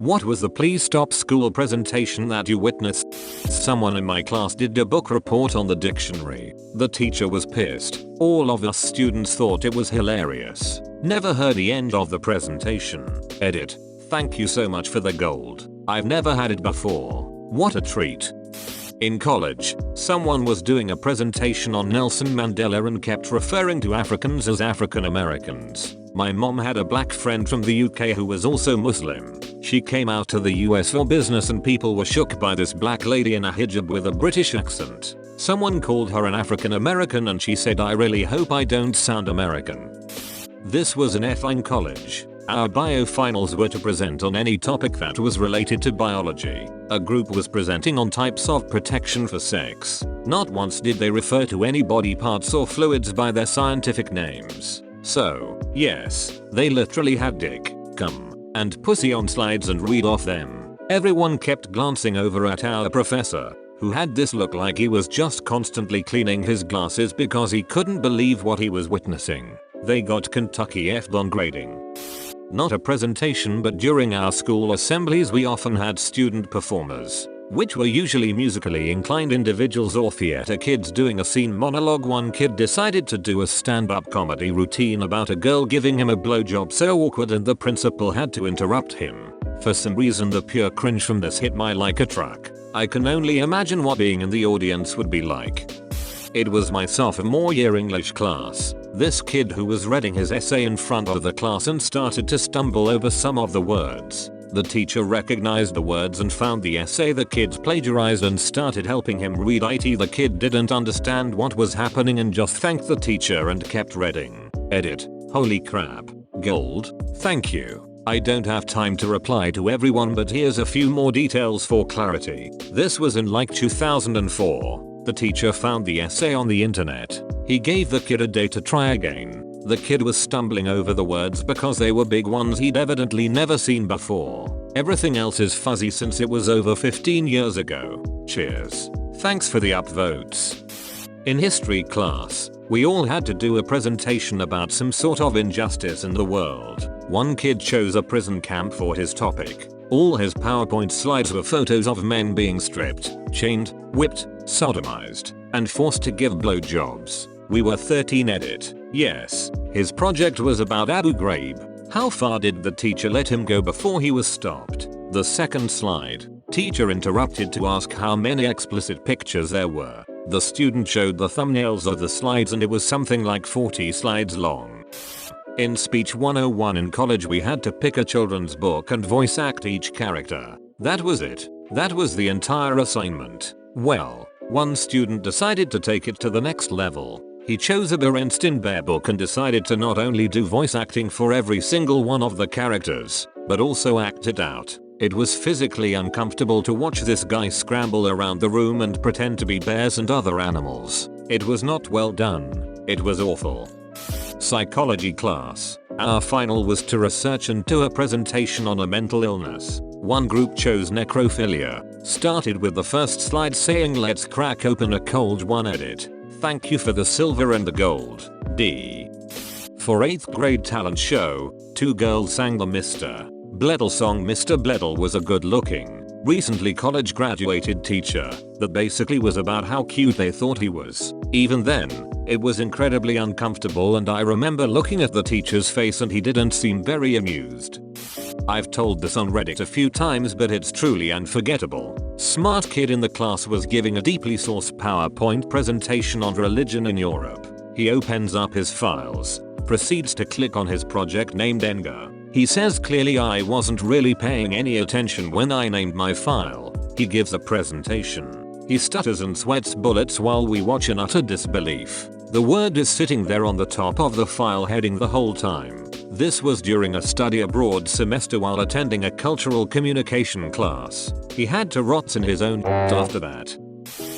What was the please stop school presentation that you witnessed? Someone in my class did a book report on the dictionary. The teacher was pissed. All of us students thought it was hilarious. Never heard the end of the presentation. Edit. Thank you so much for the gold. I've never had it before. What a treat. In college, someone was doing a presentation on Nelson Mandela and kept referring to Africans as African Americans. My mom had a black friend from the UK who was also Muslim. She came out to the US for business and people were shook by this black lady in a hijab with a British accent. Someone called her an African American and she said, "I really hope I don't sound American." This was in effing college. Our bio finals were to present on any topic that was related to biology. A group was presenting on types of protection for sex. Not once did they refer to any body parts or fluids by their scientific names. So, yes, they literally had dick, cum, and pussy on slides and read off them. Everyone kept glancing over at our professor, who had this look like he was just constantly cleaning his glasses because he couldn't believe what he was witnessing. They got Kentucky F'd on grading. Not a presentation, but during our school assemblies we often had student performers, which were usually musically inclined individuals or theater kids doing a scene monologue. One kid decided to do a stand-up comedy routine about a girl giving him a blowjob so awkward and the principal had to interrupt him. For some reason the pure cringe from this hit me like a truck. I can only imagine what being in the audience would be like. It was my sophomore year English class. This kid who was reading his essay in front of the class and started to stumble over some of the words. The teacher recognized the words and found the essay the kid plagiarized and started helping him read it. The kid didn't understand what was happening and just thanked the teacher and kept reading. Edit. Holy crap. Gold. Thank you. I don't have time to reply to everyone, but here's a few more details for clarity. This was in like 2004. The teacher found the essay on the internet. He gave the kid a day to try again. The kid was stumbling over the words because they were big ones he'd evidently never seen before. Everything else is fuzzy since it was over 15 years ago. Cheers. Thanks for the upvotes. In history class, we all had to do a presentation about some sort of injustice in the world. One kid chose a prison camp for his topic. All his PowerPoint slides were photos of men being stripped, chained, whipped, sodomized, and forced to give blowjobs. We were 13. Edit. Yes, his project was about Abu Ghraib. How far did the teacher let him go before he was stopped? The second slide. Teacher interrupted to ask how many explicit pictures there were. The student showed the thumbnails of the slides and it was something like 40 slides long. In Speech 101 in college we had to pick a children's book and voice act each character. That was it. That was the entire assignment. Well, one student decided to take it to the next level. He chose a Berenstain Bear book and decided to not only do voice acting for every single one of the characters, but also act it out. It was physically uncomfortable to watch this guy scramble around the room and pretend to be bears and other animals. It was not well done. It was awful. Psychology class. Our final was to research and do a presentation on a mental illness. One group chose necrophilia. Started with the first slide saying let's crack open a cold one. Edit. Thank you for the silver and the gold. D. For 8th grade talent show, 2 girls sang the Mr. Bledel song. Mr. Bledel was a good looking, recently college graduated teacher that basically was about how cute they thought he was. Even then, it was incredibly uncomfortable and I remember looking at the teacher's face and he didn't seem very amused. I've told this on Reddit a few times but it's truly unforgettable. Smart kid in the class was giving a deeply sourced PowerPoint presentation on religion in Europe. He opens up his files, proceeds to click on his project named Enga. He says clearly I wasn't really paying any attention when I named my file. He gives a presentation. He stutters and sweats bullets while we watch in utter disbelief. The word is sitting there on the top of the file heading the whole time. This was during a study abroad semester while attending a cultural communication class. He had to rot in his own after that.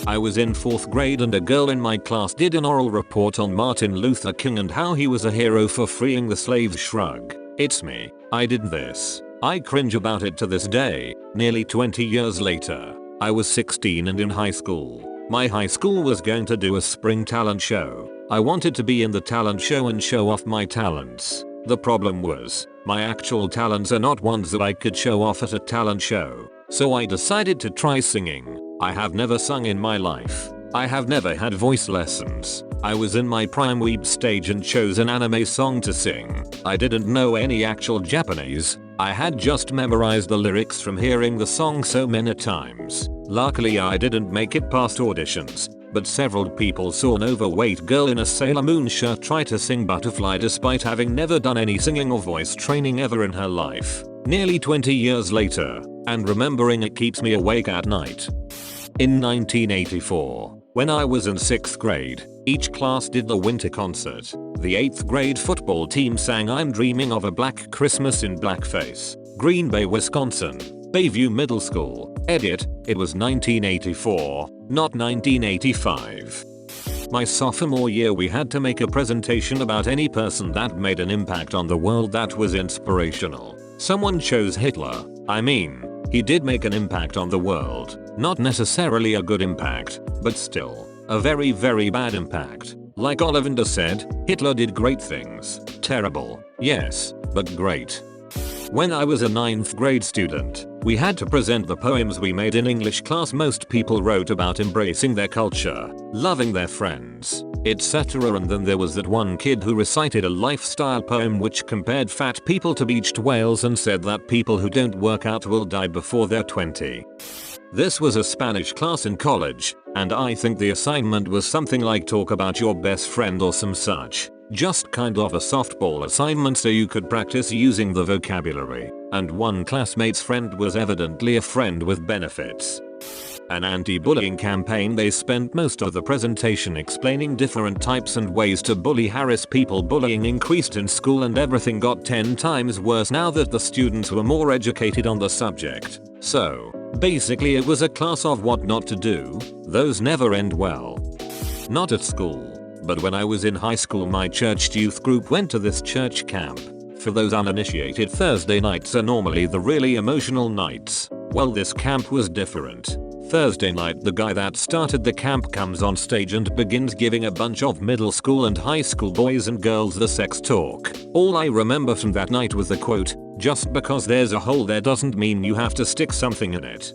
I was in 4th grade and a girl in my class did an oral report on Martin Luther King and how he was a hero for freeing the slaves. Shrug. It's me. I did this. I cringe about it to this day, nearly 20 years later. I was 16 and in high school. My high school was going to do a spring talent show. I wanted to be in the talent show and show off my talents. The problem was, My actual talents are not ones that I could show off at a talent show, so I decided to try singing. I have never sung in my life. I have never had voice lessons. I was in my prime weeb stage and chose an anime song to sing. I didn't know any actual Japanese. I had just memorized the lyrics from hearing the song so many times. Luckily I didn't make it past auditions, but several people saw an overweight girl in a Sailor Moon shirt try to sing Butterfly despite having never done any singing or voice training ever in her life. Nearly 20 years later, and remembering it keeps me awake at night. In 1984, when I was in 6th grade, each class did the winter concert. The 8th grade football team sang I'm Dreaming of a Black Christmas in blackface. Green Bay, Wisconsin. Bayview Middle School. Edit, it was 1984, not 1985. My sophomore year we had to make a presentation about any person that made an impact on the world that was inspirational. Someone chose Hitler. I mean, he did make an impact on the world. Not necessarily a good impact, but still, a very bad impact. Like Ollivander said, Hitler did great things. Terrible, yes, but great. When I was a 9th grade student, we had to present the poems we made in English class. Most people wrote about embracing their culture, loving their friends, etc. And then there was that one kid who recited a lifestyle poem which compared fat people to beached whales and said that people who don't work out will die before they're 20. This was a Spanish class in college, and I think the assignment was something like talk about your best friend or some such. Just kind of a softball assignment so you could practice using the vocabulary. And one classmate's friend was evidently a friend with benefits. An anti-bullying campaign. They spent most of the presentation explaining different types and ways to bully, harass people. Bullying increased in school and everything got 10 times worse now that the students were more educated on the subject. So, basically it was a class of what not to do. Those never end well. Not at school. But when I was in high school my church youth group went to this church camp. For those uninitiated, Thursday nights are normally the really emotional nights. Well, this camp was different. Thursday night the guy that started the camp comes on stage and begins giving a bunch of middle school and high school boys and girls the sex talk. All I remember from that night was the quote, "Just because there's a hole there doesn't mean you have to stick something in it."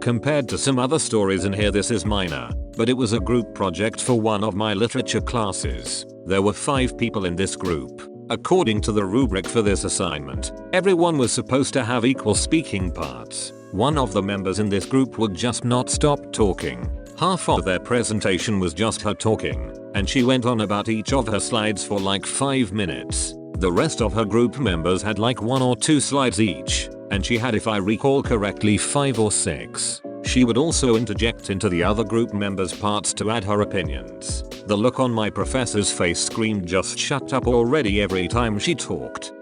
Compared to some other stories in here this is minor, but it was a group project for one of my literature classes. There were 5 people in this group. According to the rubric for this assignment, everyone was supposed to have equal speaking parts. One of the members in this group would just not stop talking. Half of their presentation was just her talking, and she went on about each of her slides for like 5 minutes. The rest of her group members had like 1 or 2 slides each, and she had, if I recall correctly, 5 or 6. She would also interject into the other group members' parts to add her opinions. The look on my professor's face screamed just shut up already every time she talked.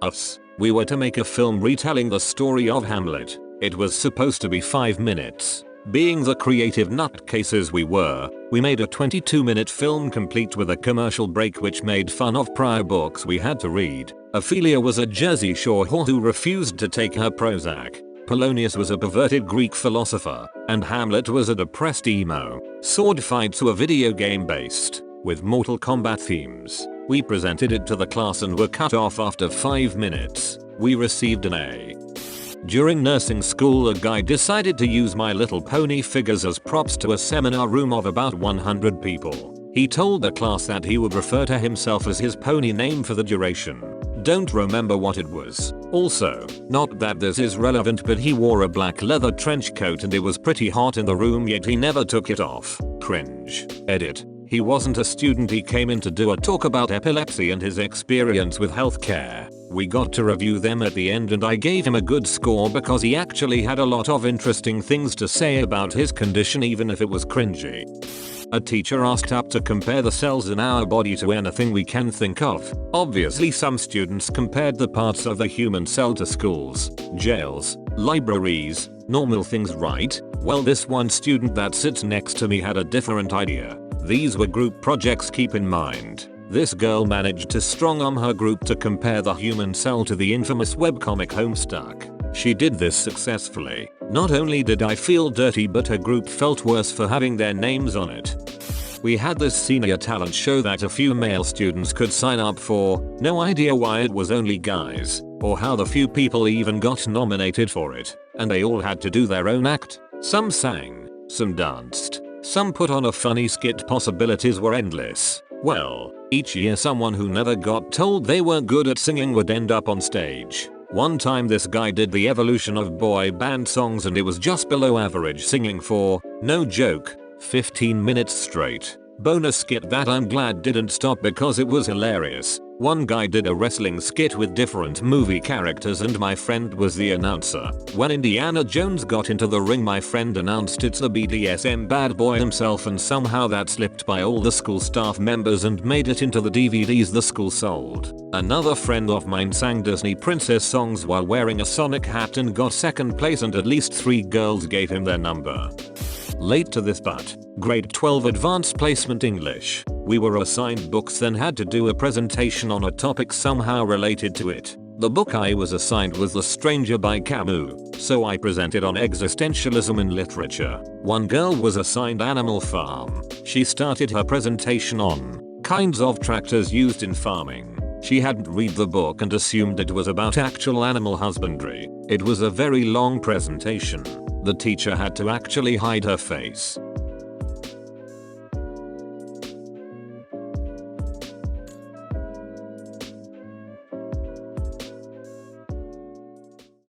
Us. We were to make a film retelling the story of Hamlet. It was supposed to be 5 minutes. Being the creative nutcases we were, we made a 22-minute film complete with a commercial break which made fun of prior books we had to read. Ophelia was a Jersey Shore whore who refused to take her Prozac. Polonius was a perverted Greek philosopher, and Hamlet was a depressed emo. Sword fights were video game based, with Mortal Kombat themes. We presented it to the class and were cut off after 5 minutes. We received an A. During nursing school a guy decided to use My Little Pony figures as props to a seminar room of about 100 people. He told the class that he would refer to himself as his pony name for the duration. Don't remember what it was. Also, not that this is relevant, but he wore a black leather trench coat and it was pretty hot in the room yet he never took it off. Cringe. Edit. He wasn't a student, he came in to do a talk about epilepsy and his experience with healthcare. We got to review them at the end and I gave him a good score because he actually had a lot of interesting things to say about his condition even if it was cringy. A teacher asked us to compare the cells in our body to anything we can think of. Obviously some students compared the parts of the human cell to schools, jails, libraries, normal things, right? Well, this one student that sits next to me had a different idea. These were group projects, keep in mind. This girl managed to strong-arm her group to compare the human cell to the infamous webcomic Homestuck. She did this successfully. Not only did I feel dirty but her group felt worse for having their names on it. We had this senior talent show that a few male students could sign up for, no idea why it was only guys, or how the few people even got nominated for it, and they all had to do their own act. Some sang, some danced, some put on a funny skit. Possibilities were endless. Well, each year someone who never got told they were good at singing would end up on stage. One time this guy did the evolution of boy band songs and it was just below average singing for, no joke, 15 minutes straight. Bonus skit that I'm glad didn't stop because it was hilarious. One guy did a wrestling skit with different movie characters and my friend was the announcer. When Indiana Jones got into the ring, my friend announced it's the BDSM bad boy himself, and somehow that slipped by all the school staff members and made it into the DVDs the school sold. Another friend of mine sang Disney princess songs while wearing a Sonic hat and got second place, and at least 3 girls gave him their number. Late to this but, grade 12 advanced placement English. We were assigned books then had to do a presentation on a topic somehow related to it. The book I was assigned was The Stranger by Camus, so I presented on existentialism in literature. One girl was assigned Animal Farm. She started her presentation on kinds of tractors used in farming. She hadn't read the book and assumed it was about actual animal husbandry. It was a very long presentation. The teacher had to actually hide her face.